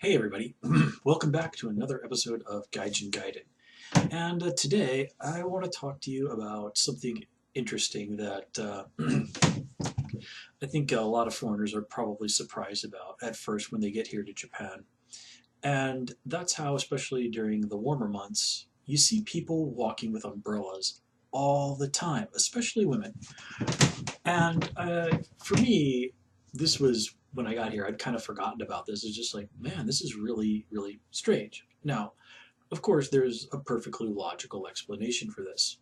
Hey everybody, welcome back to another episode of Gaijin Gaiden. And today I want to talk to you about something interesting that I think a lot of foreigners are probably surprised about at first when they get here to Japan. And that's how, especially during the warmer months, you see people walking with umbrellas all the time, especially women. And for me, this was when I got here, I'd kind of forgotten about this. It's just like, man, this is really, really strange. Now, of course, there's a perfectly logical explanation for this.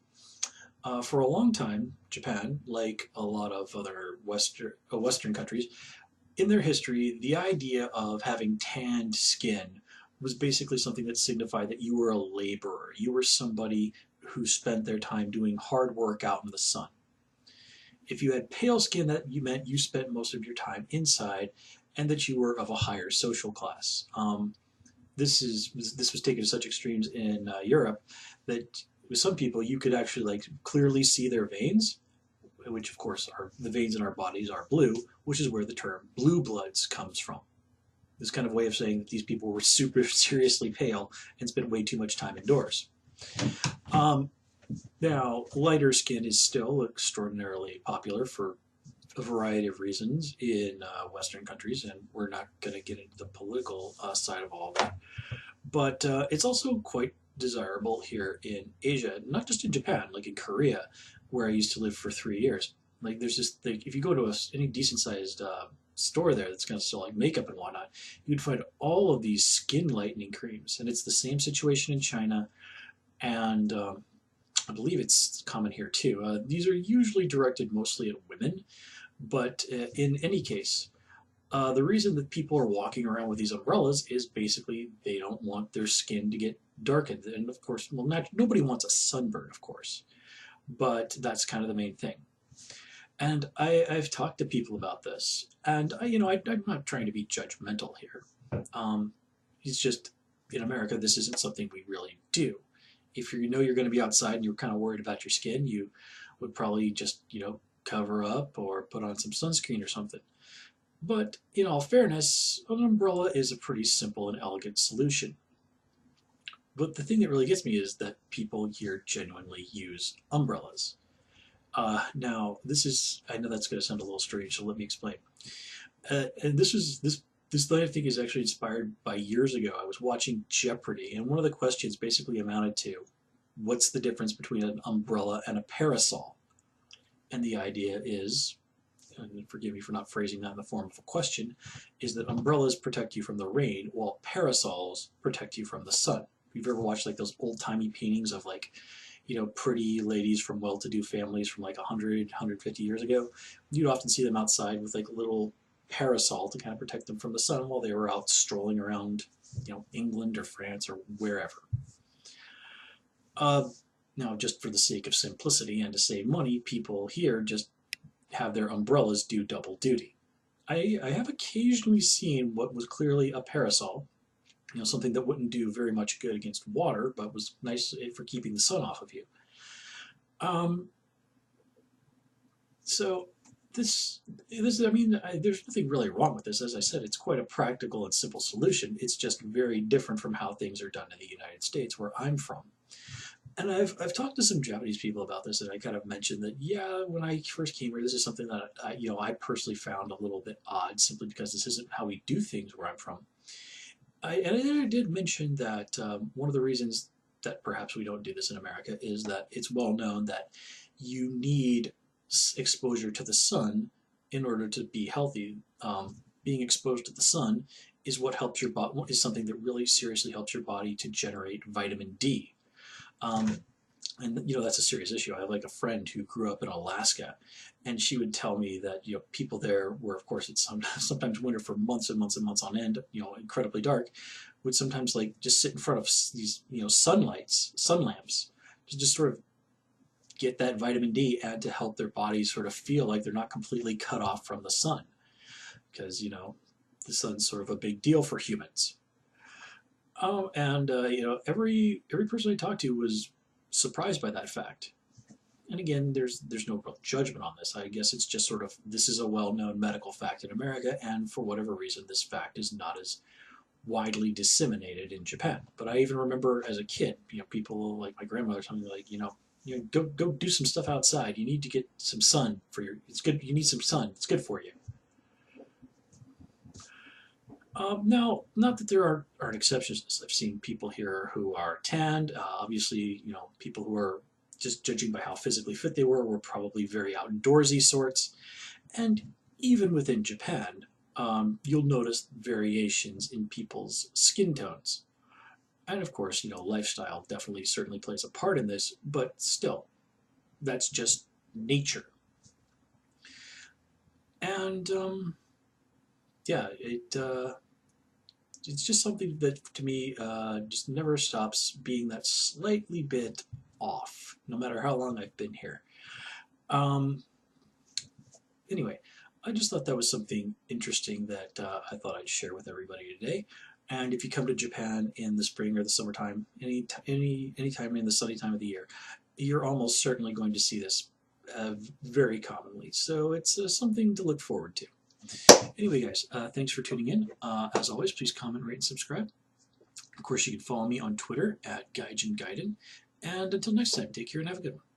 For a long time, Japan, like a lot of other Western countries, in their history, the idea of having tanned skin was basically something that signified that you were a laborer. You were somebody who spent their time doing hard work out in the sun. If you had pale skin, that you meant you spent most of your time inside, and that you were of a higher social class. This was taken to such extremes in Europe that with some people you could actually like clearly see their veins, which of course are the veins in our bodies are blue, which is where the term blue bloods comes from. This kind of way of saying that these people were super seriously pale and spent way too much time indoors. Um, Now, lighter skin is still extraordinarily popular for a variety of reasons in Western countries, and we're not going to get into the political side of all that. But it's also quite desirable here in Asia, not just in Japan, like in Korea, where I used to live for 3 years. Like there's this, like, if you go to any decent sized store there that's going to sell like makeup and whatnot, you'd find all of these skin lightening creams, and it's the same situation in China, and I believe it's common here too. These are usually directed mostly at women, but in any case, the reason that people are walking around with these umbrellas is basically they don't want their skin to get darkened. And of course, well, nobody wants a sunburn, of course, but that's kind of the main thing. And I've talked to people about this, and I'm not trying to be judgmental here. It's just in America, this isn't something we really do. If you know you're going to be outside and you're kind of worried about your skin, you would probably just cover up or put on some sunscreen or something. But in all fairness, an umbrella is a pretty simple and elegant solution. But the thing that really gets me is that people here genuinely use umbrellas. I know that's going to sound a little strange, so let me explain. And this thing I think is actually inspired by years ago. I was watching Jeopardy, and one of the questions basically amounted to, what's the difference between an umbrella and a parasol? And the idea is, and forgive me for not phrasing that in the form of a question, is that umbrellas protect you from the rain while parasols protect you from the sun. If you've ever watched like those old timey paintings of like, pretty ladies from well-to-do families from like 100, 150 years ago, you'd often see them outside with like a little parasol to kind of protect them from the sun while they were out strolling around, England or France or wherever. Uh, Now, just for the sake of simplicity and to save money, people here just have their umbrellas do double duty. I have occasionally seen what was clearly a parasol, something that wouldn't do very much good against water, but was nice for keeping the sun off of you. Um, so there's nothing really wrong with this. As I said, it's quite a practical and simple solution. It's just very different from how things are done in the United States, where I'm from. And I've talked to some Japanese people about this, and I kind of mentioned that, yeah, when I first came here, this is something that I personally found a little bit odd, simply because this isn't how we do things where I'm from. And I did mention that one of the reasons that perhaps we don't do this in America is that it's well known that you need exposure to the sun in order to be healthy. Being exposed to the sun is what helps your body, is something that really seriously helps your body to generate vitamin D. Um, and that's a serious issue. I have like a friend who grew up in Alaska, and she would tell me that people there, where of course it's sometimes winter for months and months and months on end, incredibly dark, would sometimes like just sit in front of these sun lamps, to just sort of get that vitamin D and to help their bodies sort of feel like they're not completely cut off from the sun, because the sun's sort of a big deal for humans. And every person I talked to was surprised by that fact. And again, there's no real judgment on this. I guess it's just sort of, this is a well-known medical fact in America, and for whatever reason, this fact is not as widely disseminated in Japan. But I even remember as a kid, people like my grandmother telling me, like, go do some stuff outside. You need to get some sun for your. It's good. You need some sun. It's good for you. Now, not that there aren't exceptions. I've seen people here who are tanned. Obviously, people who are just judging by how physically fit they were probably very outdoorsy sorts. And even within Japan, you'll notice variations in people's skin tones. And of course, lifestyle definitely certainly plays a part in this, but still, that's just nature. And yeah, it's just something that to me just never stops being that slightly bit off, no matter how long I've been here. Um, anyway, I just thought that was something interesting that I thought I'd share with everybody today. And if you come to Japan in the spring or the summertime, any time in the sunny time of the year, you're almost certainly going to see this very commonly. So it's something to look forward to. Anyway, guys, thanks for tuning in. As always, please comment, rate, and subscribe. Of course, you can follow me on Twitter at Gaijin Gaiden. And until next time, take care and have a good one.